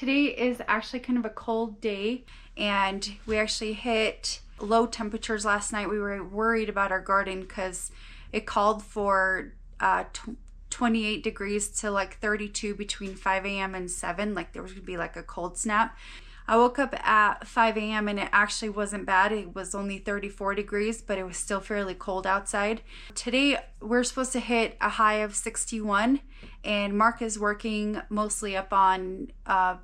Today is actually kind of a cold day, and we actually hit low temperatures last night. We were worried about our garden because it called for 28 degrees to like 32 between 5 a.m. and 7. Like there was gonna be like a cold snap. I woke up at 5 a.m. and it actually wasn't bad. It was only 34 degrees, but it was still fairly cold outside. Today, we're supposed to hit a high of 61, and Mark is working mostly up on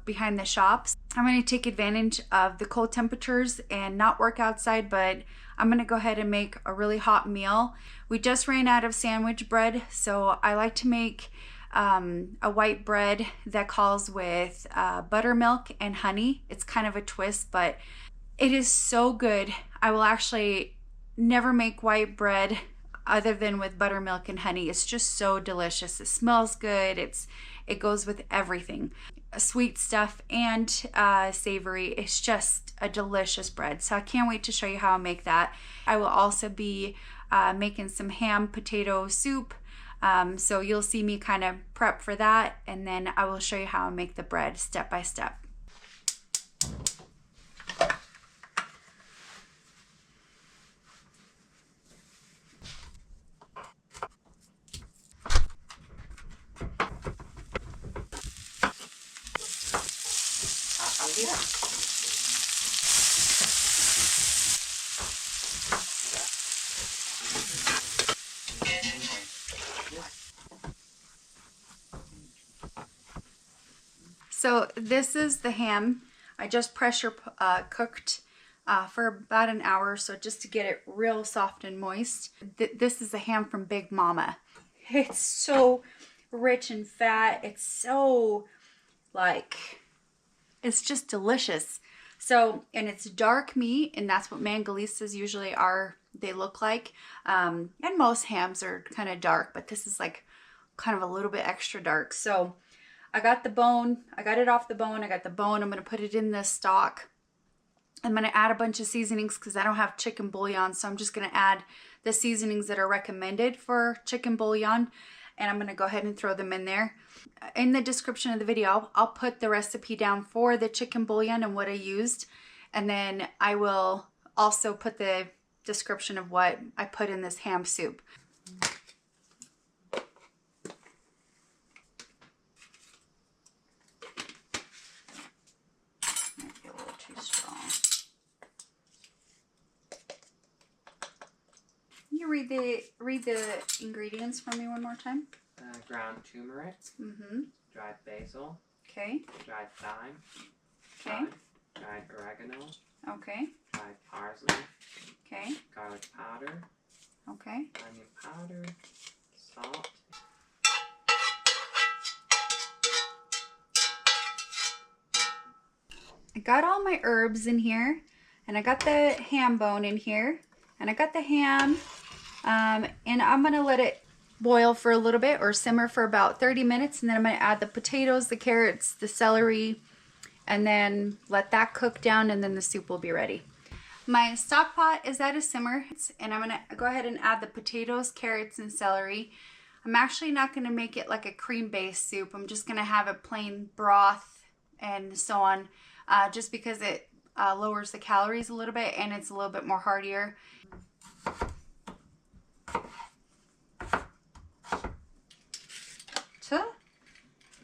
behind the shops. I'm going to take advantage of the cold temperatures and not work outside, but I'm going to go ahead and make a really hot meal. We just ran out of sandwich bread, so I like to make a white bread that calls with buttermilk and honey. It's kind of a twist, but it is so good. I will actually never make white bread other than with buttermilk and honey. It's just so delicious. It smells good. It goes with everything. Sweet stuff and savory. It's just a delicious bread. So I can't wait to show you how I make that. I will also be making some ham potato soup. So you'll see me kind of prep for that, and then I will show you how I make the bread step by step. So this is the ham. I just pressure cooked for about an hour, so just to get it real soft and moist. This is the ham from Big Mama. It's so rich and fat. It's so it's just delicious. So, and it's dark meat, and that's what Mangalistas usually are. They look like, and most hams are kind of dark, but this is like kind of a little bit extra dark. So I got the bone, I got it off the bone, I got the bone, I'm going to put it in this stock. I'm going to add a bunch of seasonings because I don't have chicken bouillon, so I'm just going to add the seasonings that are recommended for chicken bouillon, and I'm going to go ahead and throw them in there. In the description of the video, I'll put the recipe down for the chicken bouillon and what I used, and then I will also put the description of what I put in this ham soup. Read the ingredients for me one more time. Ground turmeric. Dried basil. Okay. Dried thyme. Okay. Dried oregano. Okay. Dried parsley. Okay. Garlic powder. Okay. Onion powder. Salt. I got all my herbs in here, and I got the ham bone in here, and I got the ham. And I'm going to let it boil for a little bit or simmer for about 30 minutes. And then I'm going to add the potatoes, the carrots, the celery, and then let that cook down, and then the soup will be ready. My stock pot is at a simmer, and I'm going to go ahead and add the potatoes, carrots, and celery. I'm actually not going to make it like a cream-based soup. I'm just going to have a plain broth and so on, just because it lowers the calories a little bit and it's a little bit more heartier. So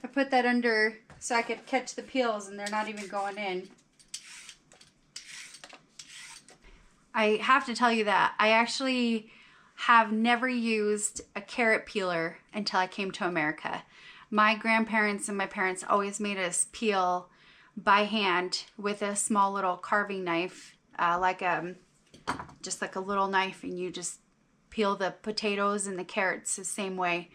I put that under so I could catch the peels, and they're not even going in. I have to tell you that I actually have never used a carrot peeler until I came to America. My grandparents and my parents always made us peel by hand with a small little carving knife, just like a little knife, and you just peel the potatoes and the carrots the same way.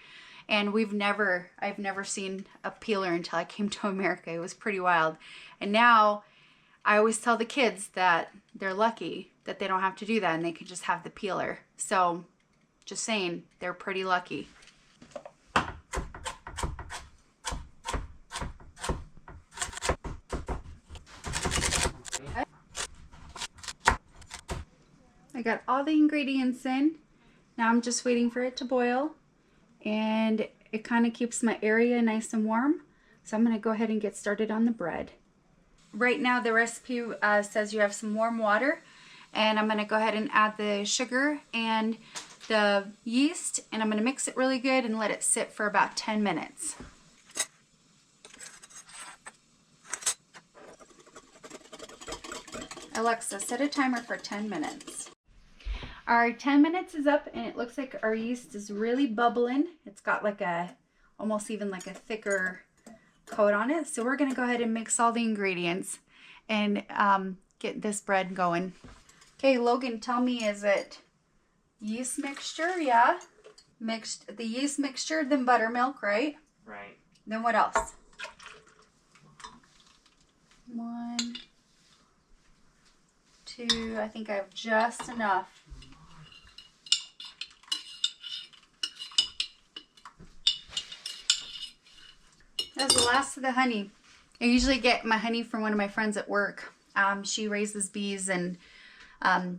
And I've never seen a peeler until I came to America. It was pretty wild. And now I always tell the kids that they're lucky that they don't have to do that and they can just have the peeler. So just saying, they're pretty lucky. I got all the ingredients in. Now I'm just waiting for it to boil, and it kind of keeps my area nice and warm. So I'm going to go ahead and get started on the bread. Right now the recipe says you have some warm water, and I'm going to go ahead and add the sugar and the yeast, and I'm going to mix it really good and let it sit for about 10 minutes. Alexa, set a timer for 10 minutes. Our 10 minutes is up, and it looks like our yeast is really bubbling. It's got like almost even like a thicker coat on it. So we're going to go ahead and mix all the ingredients and get this bread going. Okay, Logan, tell me, is it yeast mixture? Yeah. Mixed the yeast mixture, then buttermilk, right? Right. Then what else? 1, 2, I think I have just enough. That's the last of the honey. I usually get my honey from one of my friends at work. She raises bees, and I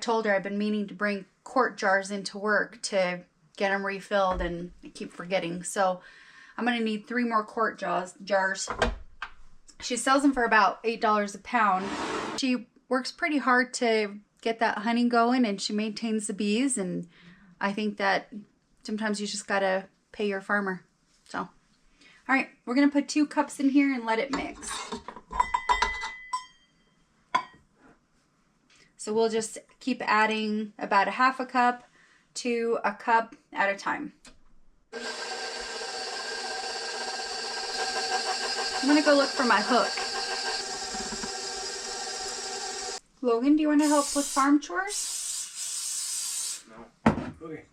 told her I've been meaning to bring quart jars into work to get them refilled, and I keep forgetting. So I'm gonna need 3 more quart jars. She sells them for about $8 a pound. She works pretty hard to get that honey going, and she maintains the bees, and I think that sometimes you just gotta pay your farmer. So, all right, we're gonna put 2 cups in here and let it mix. So we'll just keep adding about a half a cup to a cup at a time. I'm gonna go look for my hook. Logan, do you want to help with farm chores? No. Okay.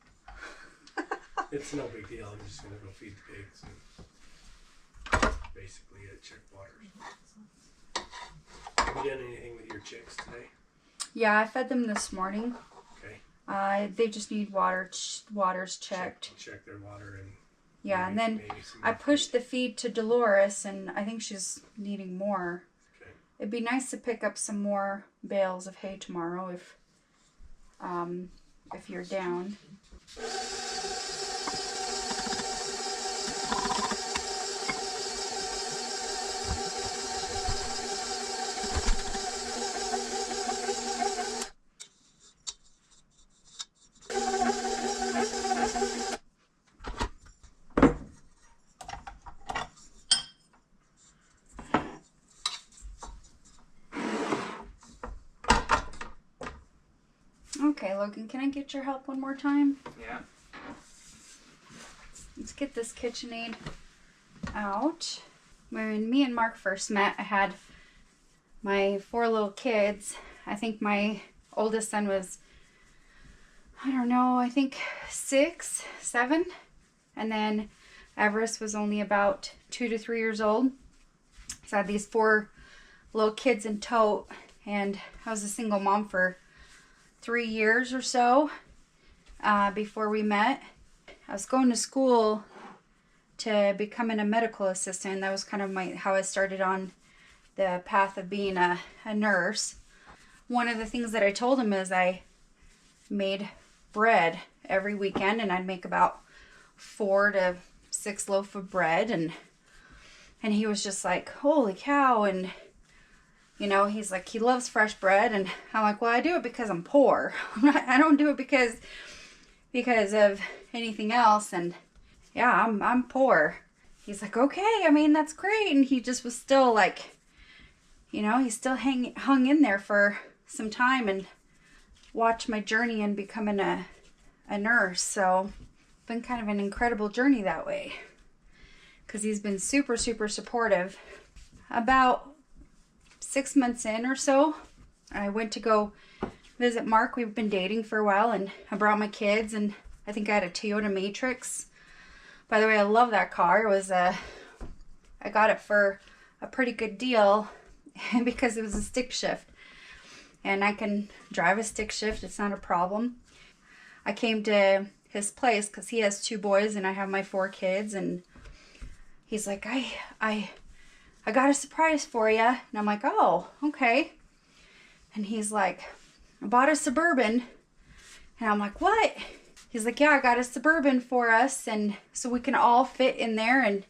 It's no big deal. I'm just gonna go feed the pigs and basically check waters. Have you done anything with your chicks today? Yeah, I fed them this morning. Okay. They just need waters checked. Check their water and. Yeah, and then I pushed the feed to Dolores, and I think she's needing more. Okay. It'd be nice to pick up some more bales of hay tomorrow if you're down. Okay, Logan, can I get your help one more time? Yeah. Let's get this KitchenAid out. When me and Mark first met, I had my 4 little kids. I think my oldest son was, I don't know, I think 6, 7. And then Everest was only about 2 to 3 years old. So I had these 4 little kids in tow, and I was a single mom for 3 years or so before we met. I was going to school to becoming a medical assistant. That was kind of how I started on the path of being a nurse. One of the things that I told him is I made bread every weekend, and I'd make about 4 to 6 loaves of bread, and he was just like, holy cow. And you know, he's like, he loves fresh bread. And I'm like, well, I do it because I'm poor. I don't do it because of anything else. And yeah, I'm poor. He's like, okay, I mean, that's great. And he just was still like, you know, he still hung in there for some time and watched my journey in becoming a nurse. So it's been kind of an incredible journey that way, because he's been super, super supportive. About 6 months in or so, I went to go visit Mark. We've been dating for a while, and I brought my kids, and I think I had a Toyota Matrix. By the way, I love that car. It was I got it for a pretty good deal because it was a stick shift, and I can drive a stick shift. It's not a problem. I came to his place because he has 2 boys and I have my 4 kids, and he's like, I got a surprise for you. And I'm like, oh, okay. And he's like, I bought a Suburban. And I'm like, what? he's like, yeah, I got a Suburban for us, and so we can all fit in there, and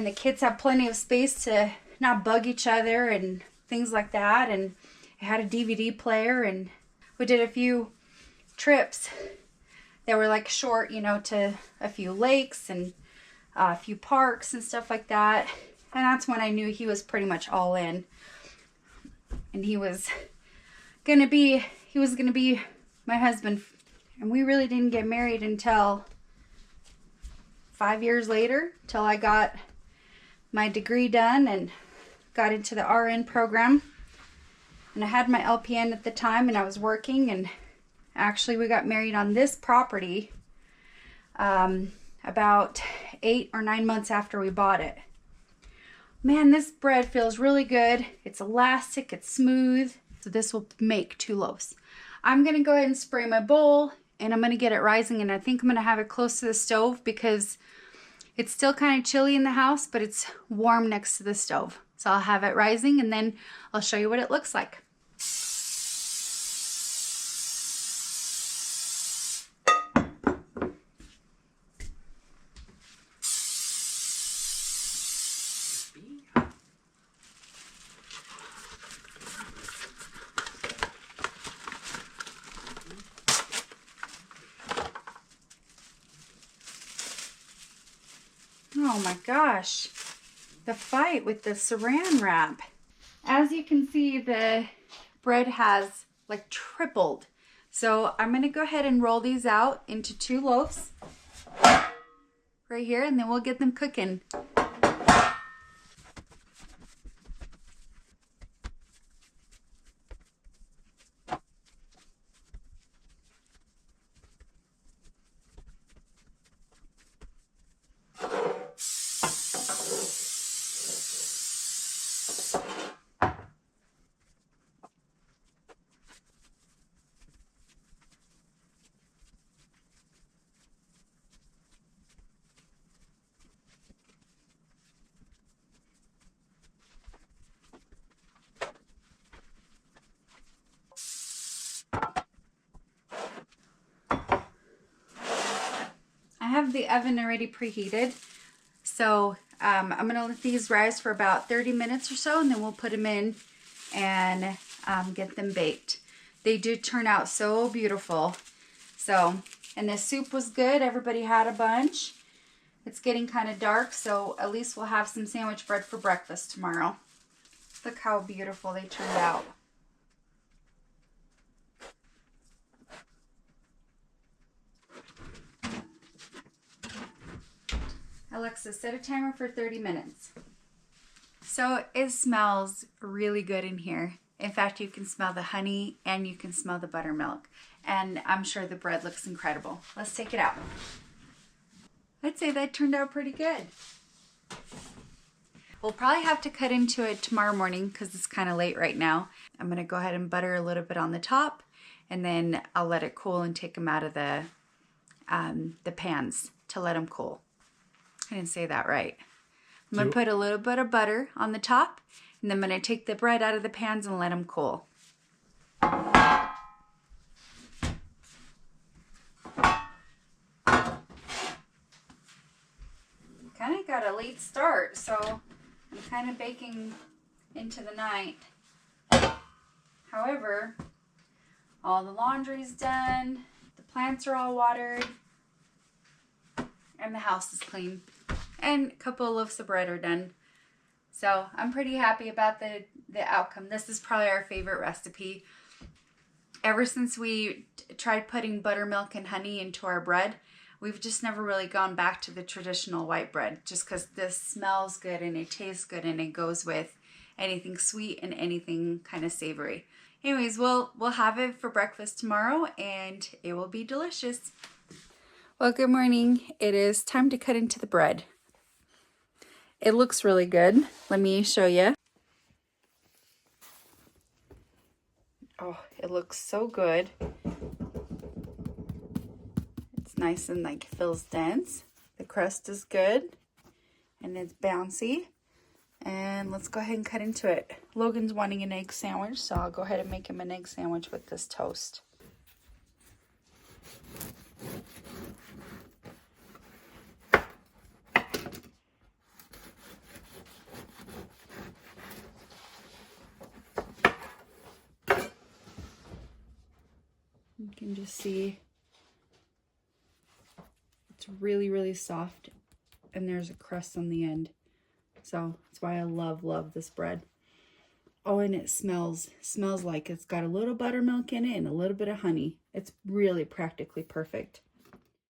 the kids have plenty of space to not bug each other and things like that. And it had a DVD player, and we did a few trips that were like short, you know, to a few lakes and a few parks and stuff like that. And that's when I knew he was pretty much all in. And he was gonna be my husband. And we really didn't get married until 5 years later, till I got my degree done and got into the RN program. And I had my LPN at the time, and I was working, and actually we got married on this property about 8 or 9 months after we bought it. Man, this bread feels really good. It's elastic, it's smooth. So this will make 2 loaves. I'm gonna go ahead and spray my bowl, and I'm gonna get it rising, and I think I'm gonna have it close to the stove because it's still kind of chilly in the house, but it's warm next to the stove. So I'll have it rising, and then I'll show you what it looks like. Oh my gosh, the fight with the saran wrap. As you can see, the bread has like tripled. So I'm gonna go ahead and roll these out into 2 loaves right here, and then we'll get them cooking. I have the oven already preheated, so I'm gonna let these rise for about 30 minutes or so, and then we'll put them in and get them baked. They did turn out so beautiful. So, and the soup was good. Everybody had a bunch. It's getting kind of dark, so at least we'll have some sandwich bread for breakfast tomorrow. Look how beautiful they turned out. Alexa, set a timer for 30 minutes. So it smells really good in here. In fact, you can smell the honey and you can smell the buttermilk. And I'm sure the bread looks incredible. Let's take it out. I'd say that turned out pretty good. We'll probably have to cut into it tomorrow morning because it's kind of late right now. I'm going to go ahead and butter a little bit on the top, and then I'll let it cool and take them out of the pans to let them cool. I didn't say that right. I'm going to put a little bit of butter on the top, and then I'm going to take the bread out of the pans and let them cool. Kind of got a late start, so I'm kind of baking into the night. However, all the laundry's done, the plants are all watered, and the house is clean. And a couple of loaves of bread are done. So I'm pretty happy about the outcome. This is probably our favorite recipe. Ever since we tried putting buttermilk and honey into our bread, we've just never really gone back to the traditional white bread, just because this smells good and it tastes good and it goes with anything sweet and anything kind of savory. Anyways, we'll have it for breakfast tomorrow, and it will be delicious. Well, good morning. It is time to cut into the bread. It looks really good. Let me show you. Oh, it looks so good. It's nice and like feels dense. The crust is good and it's bouncy. And let's go ahead and cut into it. Logan's wanting an egg sandwich, so I'll go ahead and make him an egg sandwich with this toast. You can just see it's really, really soft, and there's a crust on the end. So that's why I love this bread. Oh, and it smells like it's got a little buttermilk in it and a little bit of honey. It's really practically perfect.